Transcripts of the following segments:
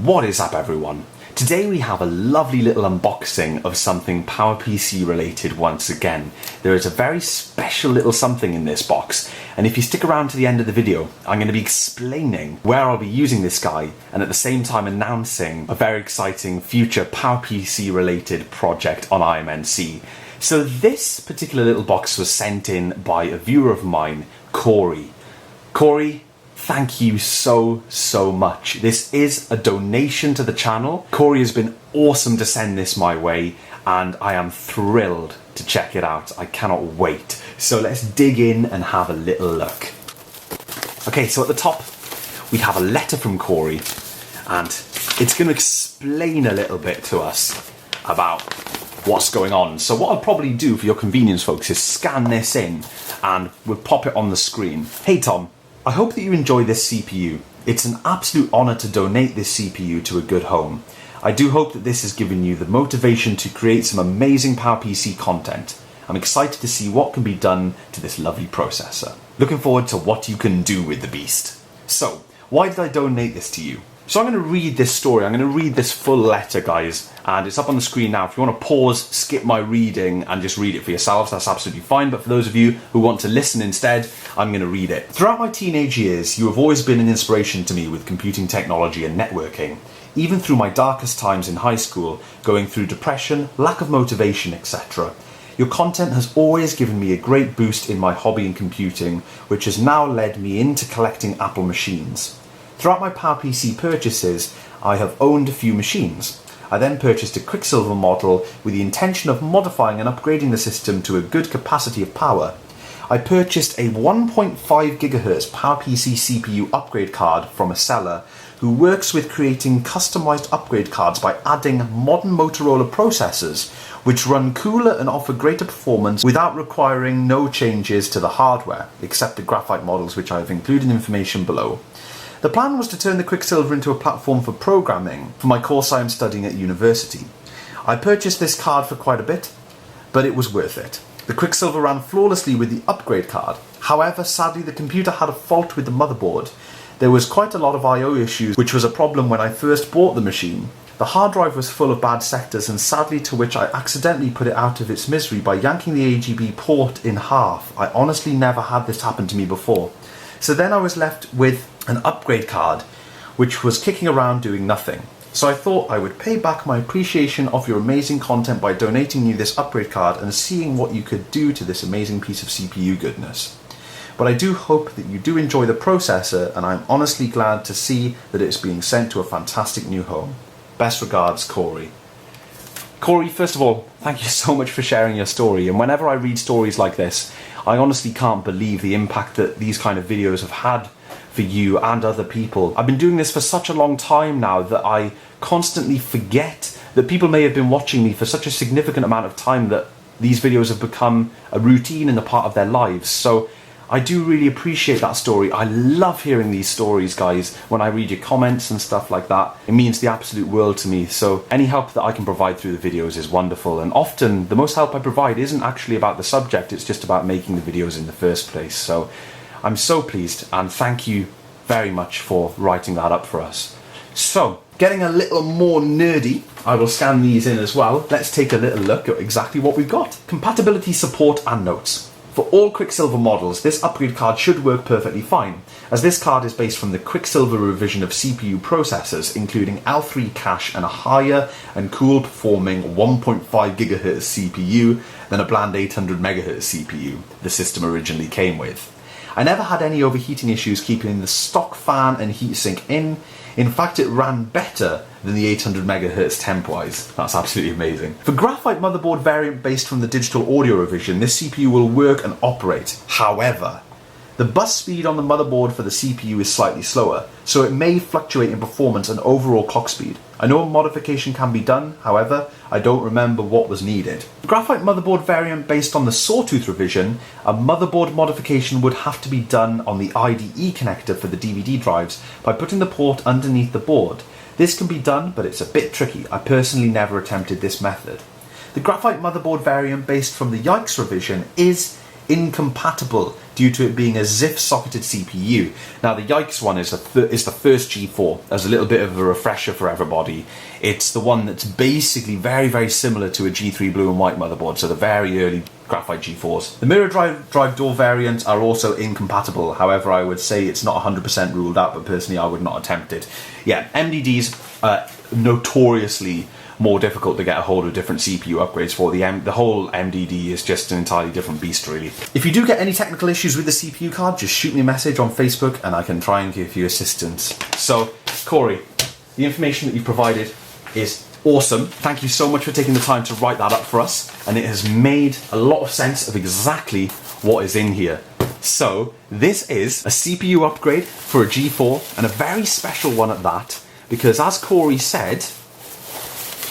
What is up, everyone? Today we have a lovely little unboxing of something PowerPC related once again. There is a very special little something in this box, and if you stick around to the end of the video, I'm going to be explaining where I'll be using this guy and at the same time announcing a very exciting future PowerPC related project on IMNC. So this particular little box was sent in by a viewer of mine, Cory. Cory, thank you so much. This is a donation to the channel. Cory has been awesome to send this my way, and I am thrilled to check it out. I cannot wait. So let's dig in and have a little look. Okay, so at the top we have a letter from Cory, and it's going to explain a little bit to us about what's going on. So what I'll probably do for your convenience, folks, is scan this in and we'll pop it on the screen. Hey Tom, I hope that you enjoy this CPU. It's an absolute honour to donate this CPU to a good home. I do hope that this has given you the motivation to create some amazing PowerPC content. I'm excited to see what can be done to this lovely processor. Looking forward to what you can do with the beast. So, why did I donate this to you? So I'm going to read this story. I'm going to read this full letter, guys, and it's up on the screen now. If you want to pause, skip my reading and just read it for yourselves, that's absolutely fine. But for those of you who want to listen instead, I'm going to read it. Throughout my teenage years, you have always been an inspiration to me with computing technology and networking. Even through my darkest times in high school, going through depression, lack of motivation, etc. Your content has always given me a great boost in my hobby in computing, which has now led me into collecting Apple machines. Throughout my PowerPC purchases, I have owned a few machines. I then purchased a Quicksilver model with the intention of modifying and upgrading the system to a good capacity of power. I purchased a 1.5 GHz PowerPC CPU upgrade card from a seller who works with creating customized upgrade cards by adding modern Motorola processors, which run cooler and offer greater performance without requiring no changes to the hardware, except the graphite models, which I have included information below. The plan was to turn the Quicksilver into a platform for programming for my course I am studying at university. I purchased this card for quite a bit, but it was worth it. The Quicksilver ran flawlessly with the upgrade card. However, sadly the computer had a fault with the motherboard. There was quite a lot of I/O issues, which was a problem when I first bought the machine. The hard drive was full of bad sectors, and sadly to which I accidentally put it out of its misery by yanking the AGB port in half. I honestly never had this happen to me before. So then I was left with an upgrade card, which was kicking around doing nothing. So I thought I would pay back my appreciation of your amazing content by donating you this upgrade card and seeing what you could do to this amazing piece of CPU goodness. But I do hope that you do enjoy the processor, and I'm honestly glad to see that it's being sent to a fantastic new home. Best regards, Cory. Cory, first of all, thank you so much for sharing your story, and whenever I read stories like this, I honestly can't believe the impact that these kind of videos have had for you and other people. I've been doing this for such a long time now that I constantly forget that people may have been watching me for such a significant amount of time that these videos have become a routine and a part of their lives. So I do really appreciate that story. I love hearing these stories, guys. When I read your comments and stuff like that, it means the absolute world to me. So any help that I can provide through the videos is wonderful. And often the most help I provide isn't actually about the subject, it's just about making the videos in the first place. So I'm so pleased, and thank you very much for writing that up for us. So, getting a little more nerdy, I will scan these in as well. Let's take a little look at exactly what we've got. Compatibility, support and notes. For all Quicksilver models, this upgrade card should work perfectly fine, as this card is based from the Quicksilver revision of CPU processors, including L3 cache and a higher and cool performing 1.5 GHz CPU than a bland 800 MHz CPU the system originally came with. I never had any overheating issues keeping the stock fan and heatsink in. In fact, it ran better than the 800 MHz temp-wise. That's absolutely amazing. For graphite motherboard variant based from the digital audio revision, this CPU will work and operate. However, the bus speed on the motherboard for the CPU is slightly slower, so it may fluctuate in performance and overall clock speed. I know a modification can be done, however, I don't remember what was needed. The graphite motherboard variant based on the sawtooth revision, a motherboard modification would have to be done on the IDE connector for the DVD drives by putting the port underneath the board. This can be done, but it's a bit tricky. I personally never attempted this method. The graphite motherboard variant based from the Yikes revision is incompatible due to it being a ZIF socketed CPU. Now the Yikes one is the first G4. As a little bit of a refresher for everybody, it's the one that's basically very, very similar to a G3 blue and white motherboard, so the very early graphite G4s. The mirror drive door variants are also incompatible. However, I would say it's not 100% ruled out, but personally I would not attempt it. Yeah, MDDs are notoriously more difficult to get a hold of different CPU upgrades for. The whole MDD is just an entirely different beast, really. If you do get any technical issues with the CPU card, just shoot me a message on Facebook and I can try and give you assistance. So, Cory, the information that you've provided is awesome. Thank you so much for taking the time to write that up for us, and it has made a lot of sense of exactly what is in here. So, this is a CPU upgrade for a G4, and a very special one at that, because as Cory said,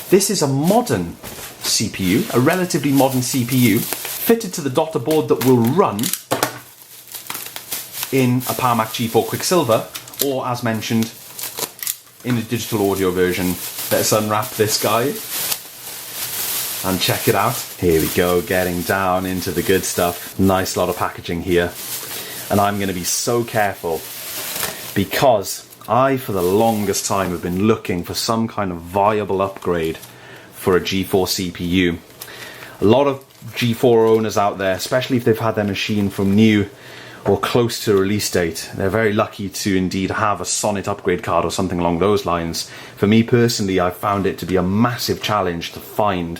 this is a modern CPU, a relatively modern CPU, fitted to the daughter board that will run in a PowerMac G4 Quicksilver, or as mentioned, in a digital audio version. Let's unwrap this guy and check it out. Here we go, getting down into the good stuff. Nice lot of packaging here. And I'm going to be so careful because I, for the longest time, have been looking for some kind of viable upgrade for a G4 CPU. A lot of G4 owners out there, especially if they've had their machine from new or close to release date, they're very lucky to indeed have a Sonnet upgrade card or something along those lines. For me personally, I've found it to be a massive challenge to find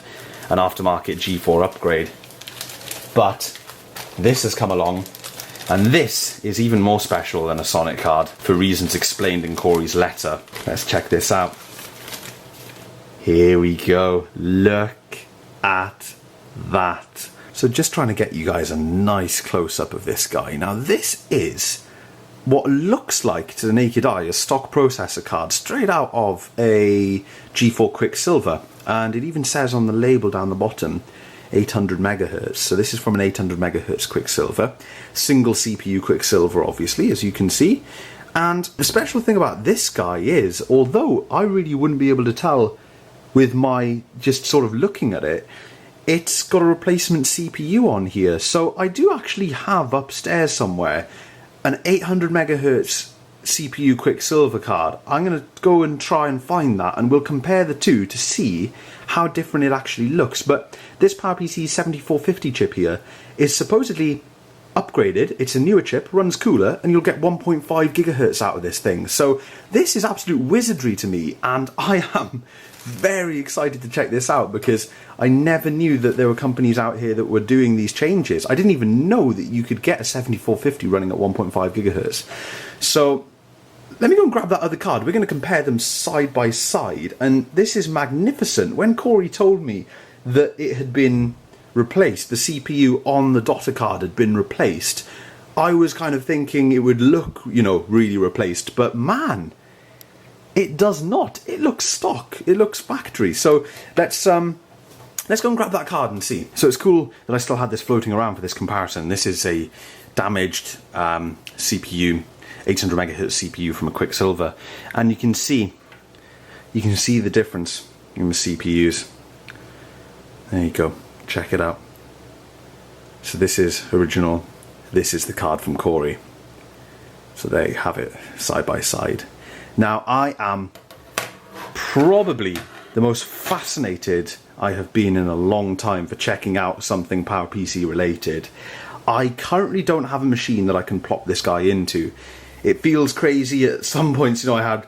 an aftermarket G4 upgrade. But this has come along, and this is even more special than a Sonnet card for reasons explained in Cory's letter. Let's check this out. Here we go. Look at that. So just trying to get you guys a nice close-up of this guy. Now this is what looks like to the naked eye a stock processor card straight out of a G4 Quicksilver, and it even says on the label down the bottom 800 megahertz. So this is from an 800 megahertz Quicksilver, single CPU Quicksilver obviously, as you can see. And the special thing about this guy is, although I really wouldn't be able to tell with my just sort of looking at it, it's got a replacement CPU on here. So I do actually have upstairs somewhere an 800 megahertz CPU Quicksilver card. I'm going to go and try and find that, and we'll compare the two to see how different it actually looks. But this PowerPC 7450 chip here is supposedly upgraded. It's a newer chip, runs cooler, and you'll get 1.5 gigahertz out of this thing. So this is absolute wizardry to me, and I am very excited to check this out because I never knew that there were companies out here that were doing these changes. I didn't even know that you could get a 7450 running at 1.5 gigahertz. So let me go and grab that other card. We're going to compare them side by side, and this is magnificent. When Cory told me that it had been replaced, the CPU on the daughter card had been replaced, I was kind of thinking it would look, you know, really replaced, but man, it does not. It looks stock. It looks factory. So let's go and grab that card and see. So it's cool that I still had this floating around for this comparison. This is a damaged CPU, 800 megahertz CPU from a Quicksilver, and you can see the difference in the CPUs. There you go. Check it out. So this is original. This is the card from Cory. So there you have it, side by side. Now, I am probably the most fascinated I have been in a long time for checking out something PowerPC related. I currently don't have a machine that I can plop this guy into. It feels crazy. At some points, you know, I had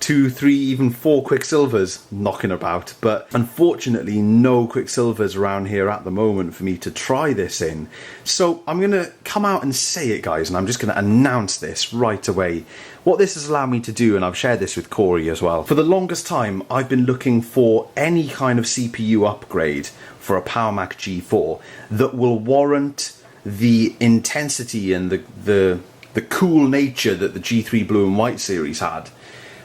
2, 3, even 4 Quicksilvers knocking about, but unfortunately no Quicksilvers around here at the moment for me to try this in. So I'm going to come out and say it, guys, and I'm just going to announce this right away. What this has allowed me to do, and I've shared this with Cory as well, for the longest time I've been looking for any kind of CPU upgrade for a PowerMac G4 that will warrant the intensity and the cool nature that the G3 Blue and White series had,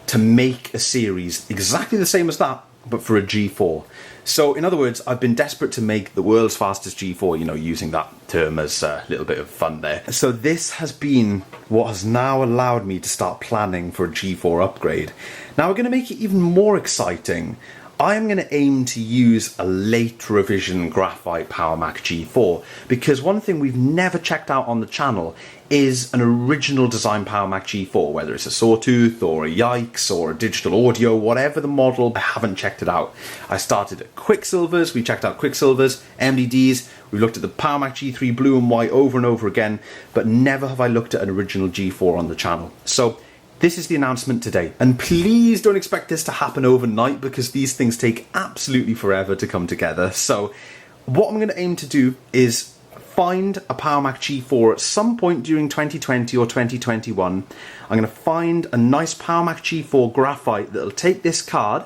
to make a series exactly the same as that, but for a G4. So, in other words, I've been desperate to make the world's fastest G4, you know, using that term as a little bit of fun there. So this has been what has now allowed me to start planning for a G4 upgrade. Now we're going to make it even more exciting. I'm going to aim to use a late revision graphite Power Mac G4, because one thing we've never checked out on the channel is an original design Power Mac G4, whether it's a Sawtooth or a Yikes or a digital audio, whatever the model, I haven't checked it out. I started at Quicksilvers, we checked out Quicksilvers, MDDs, we looked at the Power Mac G3 blue and white over and over again, but never have I looked at an original G4 on the channel. So this is the announcement today, and please don't expect this to happen overnight, because these things take absolutely forever to come together. So what I'm going to aim to do is find a Power Mac G4 at some point during 2020 or 2021. I'm going to find a nice Power Mac G4 graphite that'll take this card,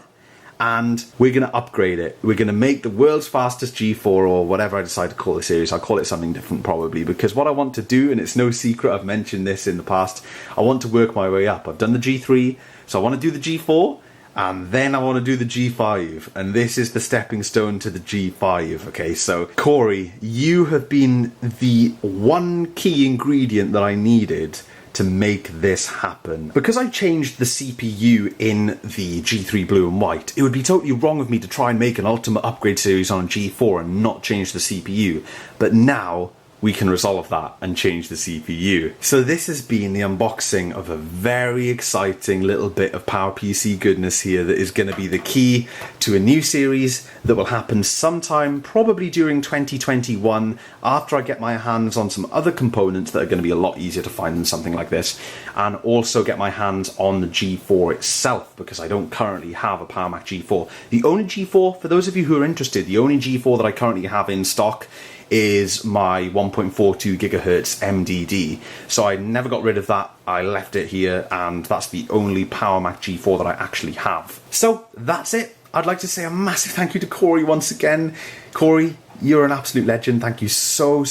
and we're going to upgrade it. We're going to make the world's fastest G4, or whatever I decide to call the series. I'll call it something different probably, because what I want to do, and it's no secret, I've mentioned this in the past, I want to work my way up. I've done the G3, so I want to do the G4, and then I want to do the G5, and this is the stepping stone to the G5. Okay, so Cory, you have been the one key ingredient that I needed to make this happen. Because I changed the CPU in the G3 blue and white, it would be totally wrong of me to try and make an ultimate upgrade series on G4 and not change the CPU. But now we can resolve that and change the CPU. So this has been the unboxing of a very exciting little bit of PowerPC goodness here that is going to be the key to a new series that will happen sometime probably during 2021, after I get my hands on some other components that are going to be a lot easier to find than something like this, and also get my hands on the G4 itself, because I don't currently have a Power Mac G4. The only G4, for those of you who are interested, the only G4 that I currently have in stock is my 1.42 gigahertz MDD. So I never got rid of that. I left it here, and that's the only Power Mac G4 that I actually have. So that's it. I'd like to say a massive thank you to Cory once again. Cory, you're an absolute legend. Thank you so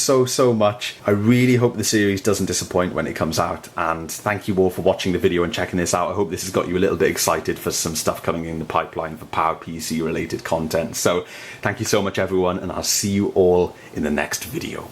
much. I really hope the series doesn't disappoint when it comes out, and thank you all for watching the video and checking this out. I hope this has got you a little bit excited for some stuff coming in the pipeline for PowerPC related content. So thank you so much everyone, and I'll see you all in the next video.